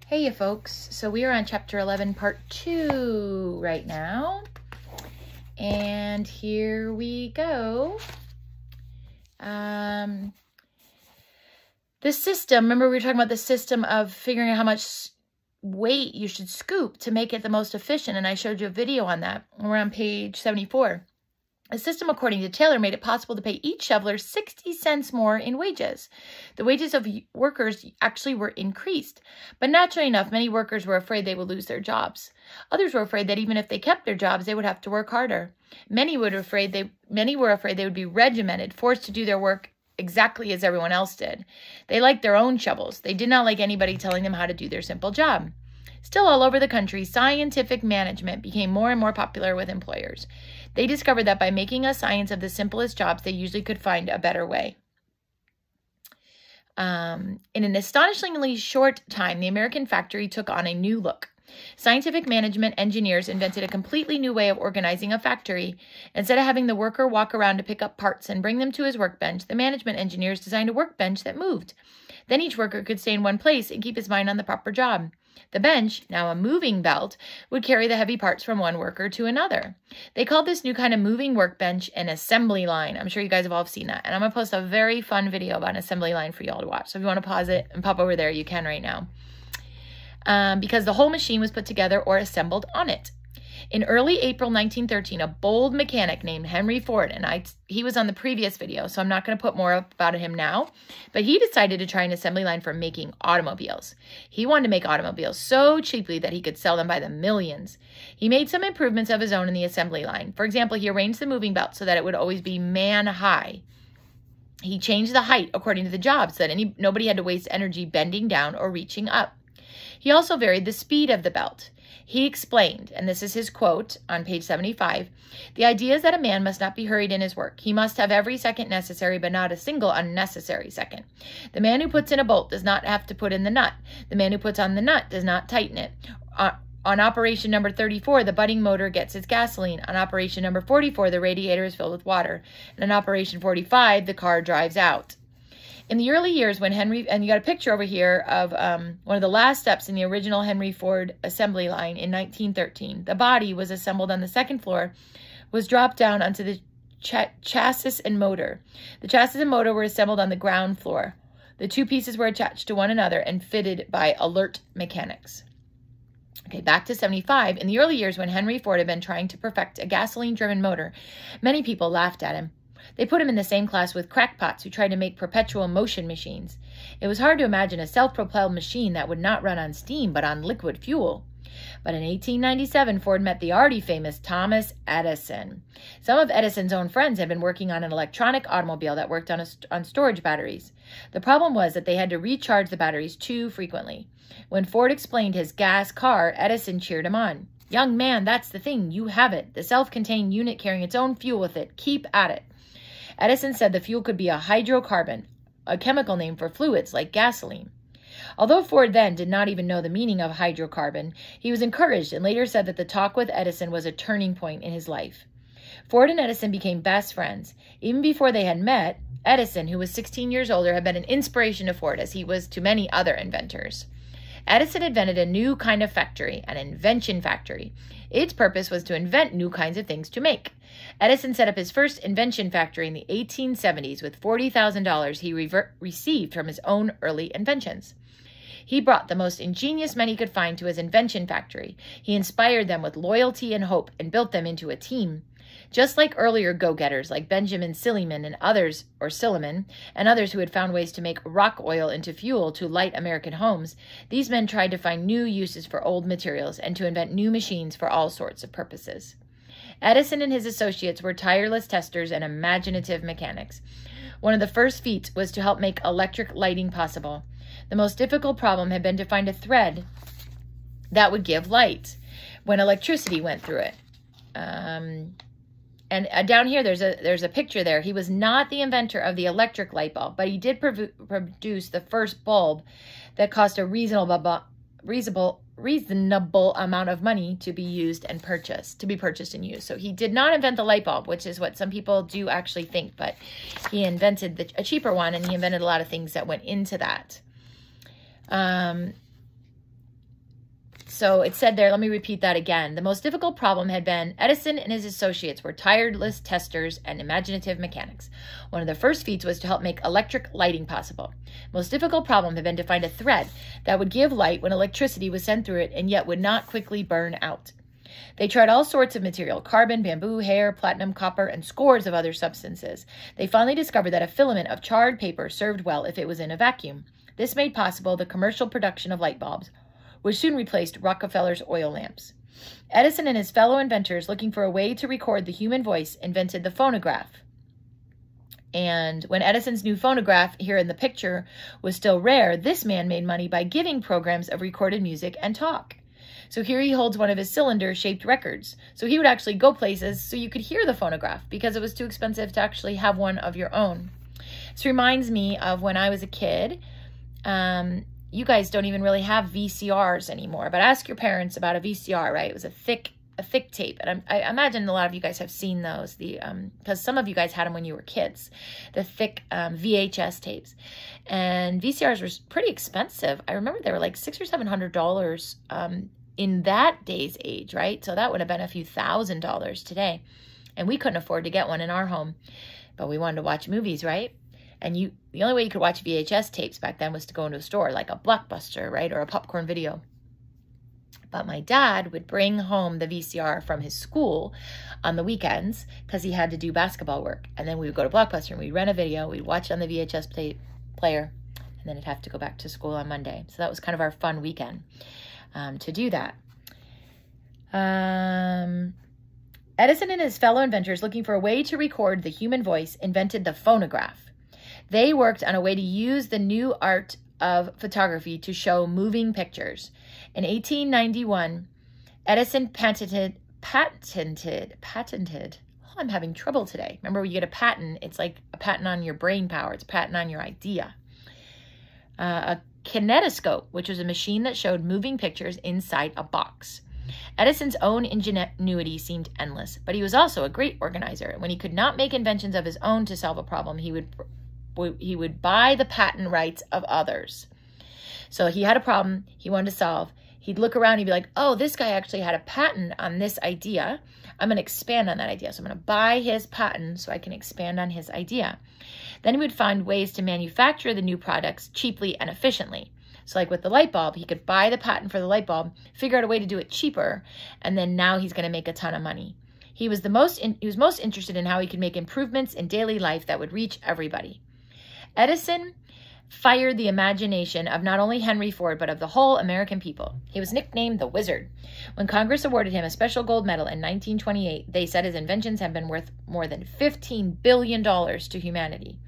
Hey, you folks. So we are on chapter 11, part 2 right now. And here we go. The system, remember we were talking about the system of figuring out how much weight you should scoop to make it the most efficient. And I showed you a video on that. We're on page 74. The system, according to Taylor, made it possible to pay each shoveler 60 cents more in wages. The wages of workers actually were increased, but naturally enough, many workers were afraid they would lose their jobs. Others were afraid that even if they kept their jobs, they would have to work harder. Many were afraid they would be regimented, forced to do their work exactly as everyone else did. They liked their own shovels. They did not like anybody telling them how to do their simple job. Still, all over the country, scientific management became more and more popular with employers. They discovered that by making a science of the simplest jobs, they usually could find a better way. In an astonishingly short time, the American factory took on a new look. Scientific management engineers invented a completely new way of organizing a factory. Instead of having the worker walk around to pick up parts and bring them to his workbench, the management engineers designed a workbench that moved. Then each worker could stay in one place and keep his mind on the proper job. The bench, now a moving belt, would carry the heavy parts from one worker to another. They called this new kind of moving workbench an assembly line. I'm sure you guys have all seen that. And I'm going to post a very fun video about an assembly line for you all to watch. So if you want to pause it and pop over there, you can right now. Because the whole machine was put together or assembled on it. In early April 1913, a bold mechanic named Henry Ford, and he was on the previous video, so I'm not going to put more about him now, but he decided to try an assembly line for making automobiles. He wanted to make automobiles so cheaply that he could sell them by the millions. He made some improvements of his own in the assembly line. For example, he arranged the moving belt so that it would always be man-high. He changed the height according to the job so that nobody had to waste energy bending down or reaching up. He also varied the speed of the belt. He explained, and this is his quote on page 75, "The idea is that a man must not be hurried in his work. He must have every second necessary, but not a single unnecessary second. The man who puts in a bolt does not have to put in the nut. The man who puts on the nut does not tighten it. On operation number 34, the budding motor gets its gasoline. On operation number 44, the radiator is filled with water. And on operation 45, the car drives out." In the early years when Henry, and you got a picture over here of one of the last steps in the original Henry Ford assembly line in 1913. The body was assembled on the second floor, was dropped down onto the chassis and motor. The chassis and motor were assembled on the ground floor. The two pieces were attached to one another and fitted by alert mechanics. Okay, back to 75. In the early years when Henry Ford had been trying to perfect a gasoline-driven motor, many people laughed at him. They put him in the same class with crackpots who tried to make perpetual motion machines. It was hard to imagine a self-propelled machine that would not run on steam but on liquid fuel. But in 1897, Ford met the already famous Thomas Edison. Some of Edison's own friends had been working on an electronic automobile that worked on storage batteries. The problem was that they had to recharge the batteries too frequently. When Ford explained his gas car, Edison cheered him on. "Young man, that's the thing. You have it. The self-contained unit carrying its own fuel with it. Keep at it." Edison said the fuel could be a hydrocarbon, a chemical name for fluids like gasoline. Although Ford then did not even know the meaning of hydrocarbon, he was encouraged and later said that the talk with Edison was a turning point in his life. Ford and Edison became best friends. Even before they had met, Edison, who was 16 years older, had been an inspiration to Ford as he was to many other inventors. Edison invented a new kind of factory, an invention factory. Its purpose was to invent new kinds of things to make. Edison set up his first invention factory in the 1870s with $40,000 he received from his own early inventions. He brought the most ingenious men he could find to his invention factory. He inspired them with loyalty and hope and built them into a team. Just like earlier go-getters like Benjamin Silliman and others, or Silliman, and others who had found ways to make rock oil into fuel to light American homes, these men tried to find new uses for old materials and to invent new machines for all sorts of purposes. Edison and his associates were tireless testers and imaginative mechanics. One of the first feats was to help make electric lighting possible. The most difficult problem had been to find a thread that would give light when electricity went through it. And down here, there's a picture there. He was not the inventor of the electric light bulb, but he did produce the first bulb that cost a reasonable amount of money to be purchased and used. So he did not invent the light bulb, which is what some people do actually think, but he invented a cheaper one, and he invented a lot of things that went into that. So it said there, let me repeat that again. The most difficult problem had been Edison and his associates were tireless testers and imaginative mechanics. One of their first feats was to help make electric lighting possible. The most difficult problem had been to find a thread that would give light when electricity was sent through it and yet would not quickly burn out. They tried all sorts of material, carbon, bamboo, hair, platinum, copper, and scores of other substances. They finally discovered that a filament of charred paper served well if it was in a vacuum. This made possible the commercial production of light bulbs, which soon replaced Rockefeller's oil lamps. Edison and his fellow inventors, looking for a way to record the human voice, invented the phonograph. And when Edison's new phonograph, here in the picture, was still rare, this man made money by giving programs of recorded music and talk. So here he holds one of his cylinder-shaped records. So he would actually go places so you could hear the phonograph because it was too expensive to actually have one of your own. This reminds me of when I was a kid. You guys don't even really have VCRs anymore, but ask your parents about a VCR, right? It was a thick tape. And I imagine a lot of you guys have seen those, because some of you guys had them when you were kids, the thick VHS tapes. And VCRs were pretty expensive. I remember they were like $600 or $700 in that day's age, right? So that would have been a few $1,000s today. And we couldn't afford to get one in our home, but we wanted to watch movies, right? And the only way you could watch VHS tapes back then was to go into a store like a Blockbuster, right? Or a Popcorn Video. But my dad would bring home the VCR from his school on the weekends because he had to do basketball work. And then we would go to Blockbuster and we'd rent a video. We'd watch it on the VHS player. And then it'd have to go back to school on Monday. So that was kind of our fun weekend to do that. Edison and his fellow inventors, looking for a way to record the human voice, invented the phonograph. They worked on a way to use the new art of photography to show moving pictures. In 1891, Edison patented, I'm having trouble today. Remember, when you get a patent, it's like a patent on your brain power. It's a patent on your idea. A kinetoscope, which was a machine that showed moving pictures inside a box. Edison's own ingenuity seemed endless, but he was also a great organizer. When he could not make inventions of his own to solve a problem, he would buy the patent rights of others. So he had a problem he wanted to solve. He'd look around, he'd be like, oh, this guy actually had a patent on this idea. I'm going to expand on that idea. So I'm going to buy his patent so I can expand on his idea. Then he would find ways to manufacture the new products cheaply and efficiently. So like with the light bulb, he could buy the patent for the light bulb, figure out a way to do it cheaper, and then now he's going to make a ton of money. He was most interested in how he could make improvements in daily life that would reach everybody. Edison fired the imagination of not only Henry Ford, but of the whole American people. He was nicknamed the Wizard. When Congress awarded him a special gold medal in 1928, they said his inventions have been worth more than $15 billion to humanity.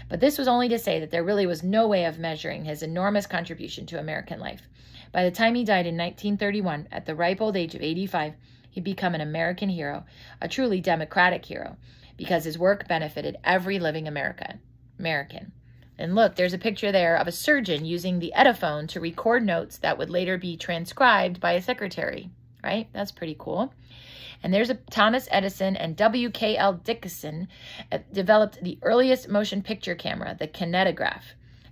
But this was only to say that there really was no way of measuring his enormous contribution to American life. By the time he died in 1931, at the ripe old age of 85, he'd become an American hero, a truly democratic hero, because his work benefited every living American. And look, there's a picture there of a surgeon using the Ediphone to record notes that would later be transcribed by a secretary, right? That's pretty cool. And there's Thomas Edison and W.K.L. Dickinson developed the earliest motion picture camera, the kinetograph.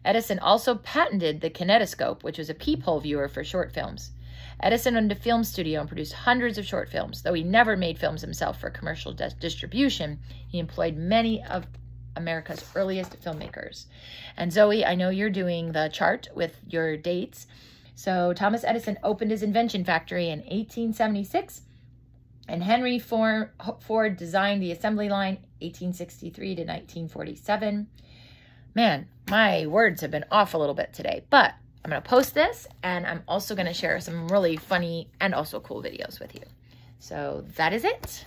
Edison also patented the kinetoscope, which was a peephole viewer for short films. Edison owned a film studio and produced hundreds of short films. Though he never made films himself for commercial distribution, he employed many of America's earliest filmmakers. And Zoe, I know you're doing the chart with your dates. So Thomas Edison opened his invention factory in 1876, and Henry Ford designed the assembly line 1863 to 1947. Man, my words have been off a little bit today, but I'm going to post this, and I'm also going to share some really funny and also cool videos with you. So that is it.